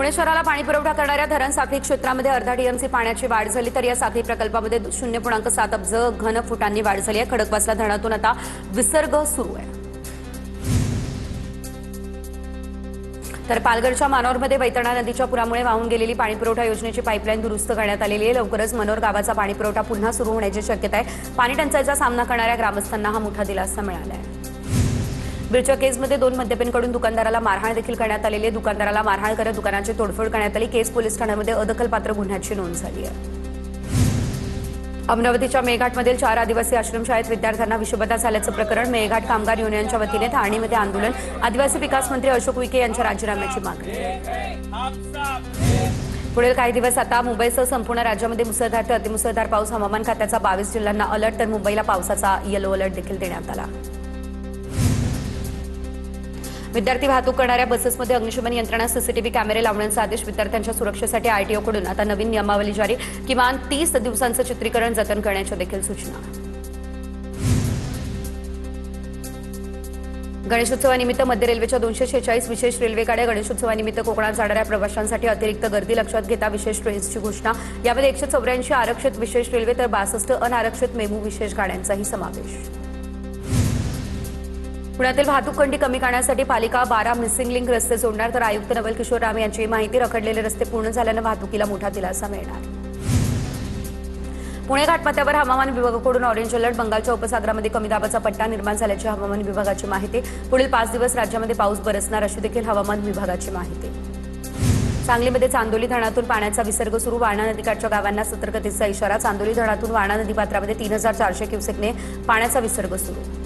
पुणे शहराला पाणी पुरवठा करणाऱ्या धरण साखळी क्षेत्रामध्ये अर्धा टीएमसी पाण्याची वाढ झाली, तर या साखळी प्रकल्पामध्ये 0.7 अब्ज घनफुटांनी वाढ झाली आहे। खडकवासला धरणातून आता विसर्ग सुरू आहे। तर पालघरच्या मानोरमध्ये वैतरणा नदीच्या पुरामुळे वाहून गेलेली पाणीपुरवठा योजनेची पाईपलाईन दुरुस्त करण्यात आलेली आहे। लवकरच मनोर गावाचा पाणीपुरवठा पुन्हा सुरू होण्याची शक्यता आहे। पाणी टंचाईचा सामना करणाऱ्या ग्रामस्थांना हा मोठा दिलासा मिळाला आहे। बीडच्या केसमध्ये 2 मद्यपेंकडून दुकानदाराला मारहाण देखील करण्यात आलेली आहे। दुकानदाराला मारहाण करत दुकानाची तोडफोड करण्यात आली। केस पोलीस ठाण्यामध्ये अदखलपात्र गुन्ह्याची नोंद झाली आहे। अमरावतीच्या मेळघाटमधील 4 आदिवासी आश्रमशाळेत विद्यार्थ्यांना विषबाधा झाल्याचं प्रकरण। मेळघाट कामगार युनियनच्या वतीने ठाणेमध्ये आंदोलन। आदिवासी विकास मंत्री अशोक उईके यांच्या राजीनाम्याची मागणी। पुढील काही दिवस आता मुंबईसह संपूर्ण राज्यामध्ये मुसळधार ते अतिमुसळधार पाऊस। हवामान खात्याचा 22 जिल्ह्यांना अलर्ट, तर मुंबईला पावसाचा येलो अलर्ट देखील देण्यात आला। विद्यार्थी वाहतूक करणाऱ्या बसेसमध्ये अग्निशमन यंत्रणा, सीसीटीव्ही कॅमेरे लावण्याचा आदेश। विद्यार्थ्यांच्या सुरक्षेसाठी आरटीओकडून आता नवीन नियमावली जारी। किमान 30 दिवसांचं चित्रीकरण जतन करण्याच्या देखील सूचना। गणेशोत्सवानिमित्त मध्य रेल्वेच्या 246 विशेष रेल्वे गाड्या। गणेशोत्सवानिमित्त कोकणात जाणाऱ्या प्रवाशांसाठी अतिरिक्त गर्दी लक्षात घेता विशेष ट्रेन्सची घोषणा। यामध्ये 184 आरक्षित विशेष रेल्वे तर 62 अनारक्षित मेमू विशेष गाड्यांचाही समावेश। पुण्यातील वाहतूक कोंडी कमी करण्यासाठी पालिका 12 मिसिंग लिंक रस्ते जोडणार, तर आयुक्त नवल किशोर राम यांची माहिती। रखडलेले रस्ते पूर्ण झाल्यानं वाहतुकीला मोठा दिलासा मिळणार। पुणे घाटमाथ्यावर हवामान विभागाकडून ऑरेंज अलर्ट। बंगालच्या उपसागरामध्ये कमी दाबाचा पट्टा निर्माण झाल्याची हवामान विभागाची माहिती। पुढील 5 दिवस राज्यामध्ये पाऊस बरसणार अशी देखील हवामान विभागाची माहिती। सांगलीमध्ये चांदोली धरणातून पाण्याचा विसर्ग सुरू। वारणा नदीकाठच्या गावांना सतर्कतेचा इशारा। चांदोली धरणातून वारणा नदीपात्रामध्ये 3400 क्युसेकने पाण्याचा विसर्ग सुरू।